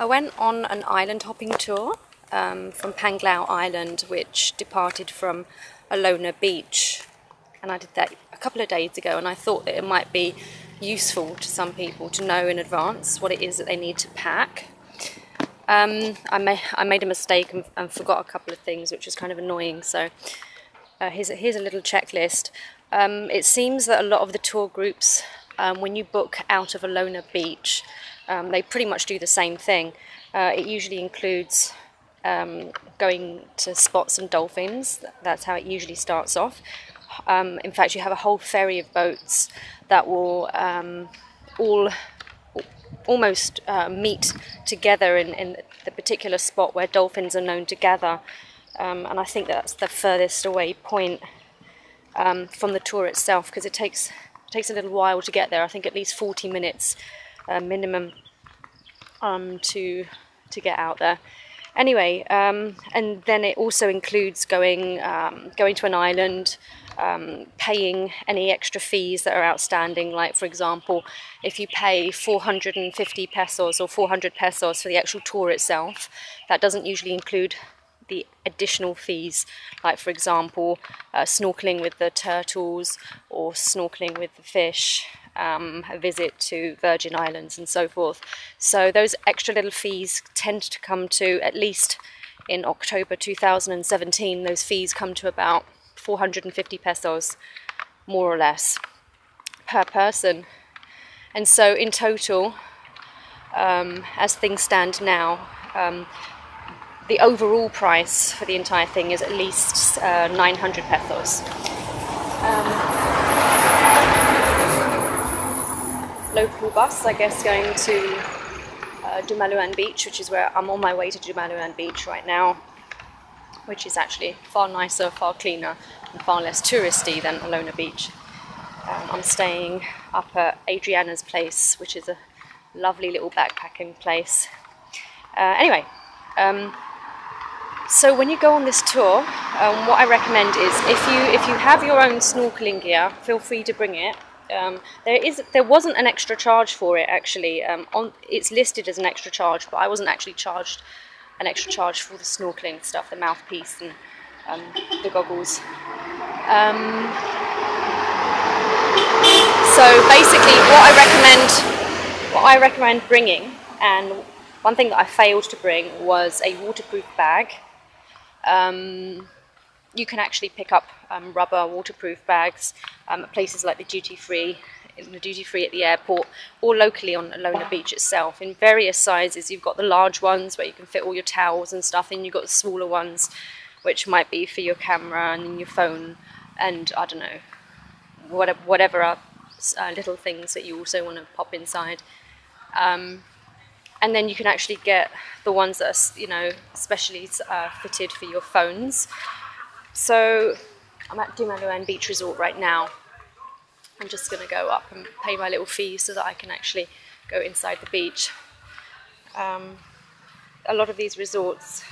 I went on an island hopping tour from Panglao Island, which departed from Alona beach, and I did that a couple of days ago, and I thought that it might be useful to some people to know in advance what it is that they need to pack. I made a mistake and forgot a couple of things, which was kind of annoying, so here's a little checklist. It seems that a lot of the tour groups, when you book out of Alona beach, they pretty much do the same thing. It usually includes going to spot some dolphins. That's how it usually starts off. In fact, you have a whole ferry of boats that will almost meet together in the particular spot where dolphins are known to gather. And I think that's the furthest away point from the tour itself, because it takes a little while to get there. I think at least 40 minutes minimum to get out there. Anyway, and then it also includes going to an island, paying any extra fees that are outstanding. Like, for example, if you pay 450 pesos or 400 pesos for the actual tour itself, that doesn't usually include the additional fees, like, for example, snorkeling with the turtles or snorkeling with the fish, a visit to Virgin Islands and so forth. So those extra little fees tend to come to, at least in October 2017, those fees come to about 450 pesos, more or less, per person. And so in total, as things stand now, the overall price for the entire thing is at least 900 pesos. Local bus, I guess, going to Dumaluan Beach, which is where I'm on my way to Dumaluan Beach right now, which is actually far nicer, far cleaner, and far less touristy than Alona Beach. I'm staying up at Adriana's place, which is a lovely little backpacking place. Anyway, so when you go on this tour, what I recommend is if you have your own snorkeling gear, feel free to bring it. There wasn't an extra charge for it, actually. It's listed as an extra charge, but I wasn't actually charged an extra charge for the snorkeling stuff, the mouthpiece and the goggles. So basically, what I recommend bringing, and one thing that I failed to bring, was a waterproof bag. You can actually pick up rubber waterproof bags at places like the duty free at the airport, or locally on Alona Beach itself, in various sizes. You've got the large ones where you can fit all your towels and stuff, and you've got the smaller ones which might be for your camera and your phone, and I don't know, whatever little things that you also want to pop inside. And then you can actually get the ones that are, you know, specially fitted for your phones. So I'm at Dumaluan Beach Resort right now. I'm just going to go up and pay my little fee so that I can actually go inside the beach. A lot of these resorts,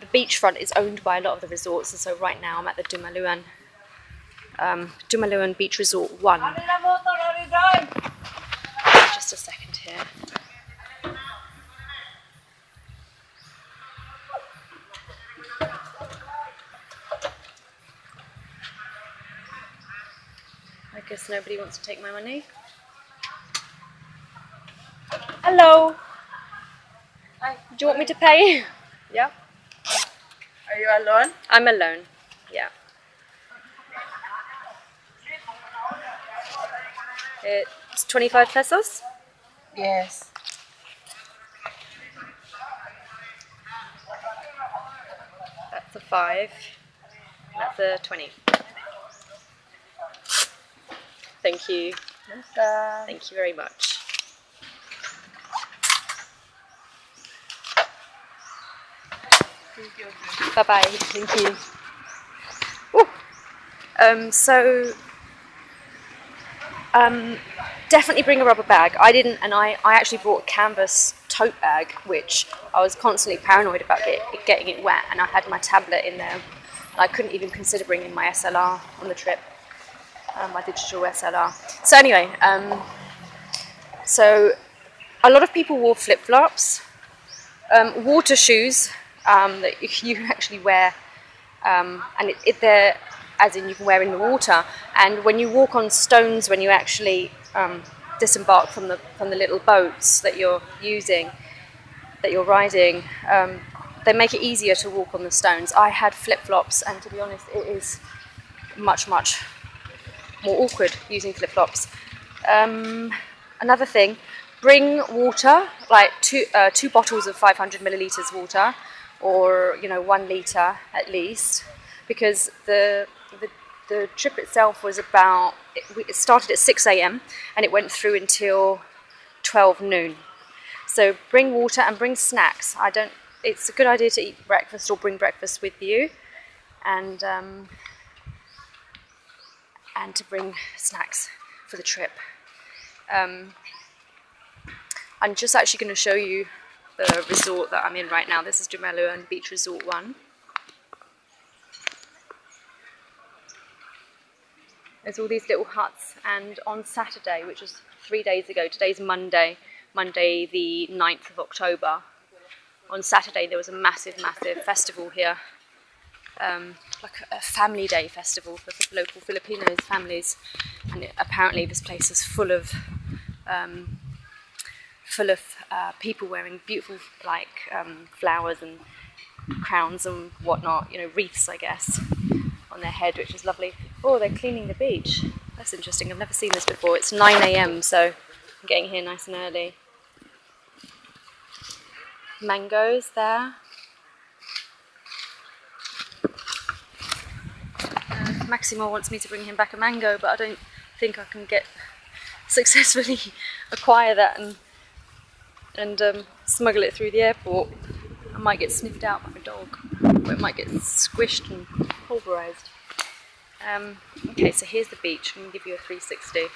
the beachfront is owned by a lot of the resorts, and so right now I'm at the Dumaluan Beach Resort 1. Just a second here. I guess nobody wants to take my money. Hello. Hi. Do you want me to pay? Yeah. Are you alone? I'm alone. Yeah. It's 25 pesos. Yes. That's a 5. That's a 20. Thank you. Thank you very much. Thank you. Bye-bye. Thank you. So definitely bring a rubber bag. I didn't, and I actually brought a canvas tote bag, which I was constantly paranoid about getting it wet, and I had my tablet in there. I couldn't even consider bringing my SLR on the trip, my digital SLR. So anyway, so A lot of people wore flip-flops, water shoes that you can actually wear, and they're, as in you can wear in the water. And when you walk on stones, when you actually disembark from the little boats that you're using, that you're riding, they make it easier to walk on the stones. I had flip-flops, and to be honest, it is much more awkward using flip-flops. Another thing, bring water, like two bottles of 500 milliliters water, or 1 liter at least, because the trip itself was about, it started at 6 a.m. and it went through until 12 noon. So bring water and bring snacks. It's a good idea to eat breakfast or bring breakfast with you, and to bring snacks for the trip. I'm just actually going to show you the resort that I'm in right now. This is Dumaluan Beach Resort 1. There's all these little huts, and on Saturday, which was 3 days ago, today's Monday the 9th of October, on Saturday there was a massive festival here, like a family day festival for local Filipinos, families, and apparently this place is full of people wearing beautiful flowers and crowns and whatnot, wreaths I guess, on their head, which is lovely. Oh, they're cleaning the beach. That's interesting. I've never seen this before. It's 9 a.m. so I'm getting here nice and early. Mangoes there. Maximo wants me to bring him back a mango, but I don't think I can successfully acquire that and smuggle it through the airport. I might get sniffed out by a dog, or it might get squished and pulverized. Okay, so here's the beach. I'm going to give you a 360.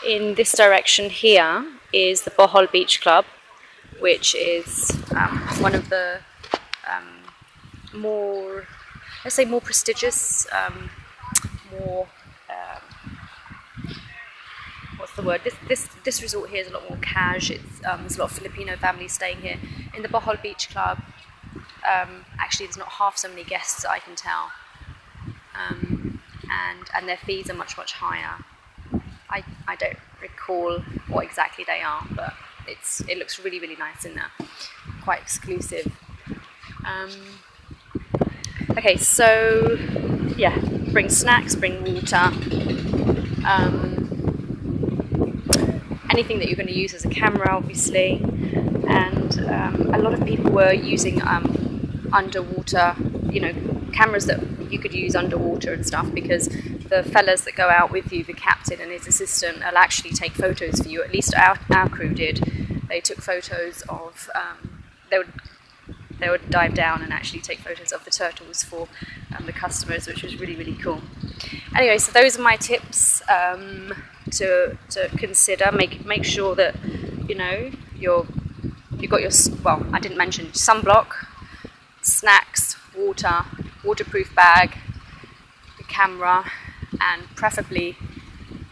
In this direction here is the Bohol Beach Club, which is one of the more prestigious, what's the word? This resort here is a lot more cash. There's a lot of Filipino families staying here. In the Bohol Beach Club, actually there's not half so many guests I can tell, and their fees are much higher. I don't recall what exactly they are, but it looks really nice in there, quite exclusive. Okay, so yeah, bring snacks, bring water, anything that you're going to use as a camera, obviously, and a lot of people were using underwater, cameras that you could use underwater and stuff, because the fellas that go out with you, the captain and his assistant, will actually take photos for you. At least our crew did. They took photos of, they would dive down and actually take photos of the turtles for the customers, which was really cool. Anyway, so those are my tips to consider. Make sure that you've got your, well, I didn't mention sunblock, snacks, water, waterproof bag, the camera, and preferably,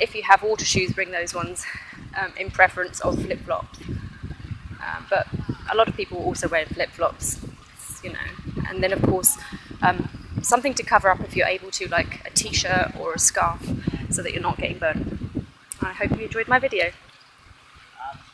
if you have water shoes, bring those ones in preference of flip-flops. But a lot of people also wear flip-flops, and then of course something to cover up if you're able to, like a t-shirt or a scarf, so that you're not getting burnt. I hope you enjoyed my video.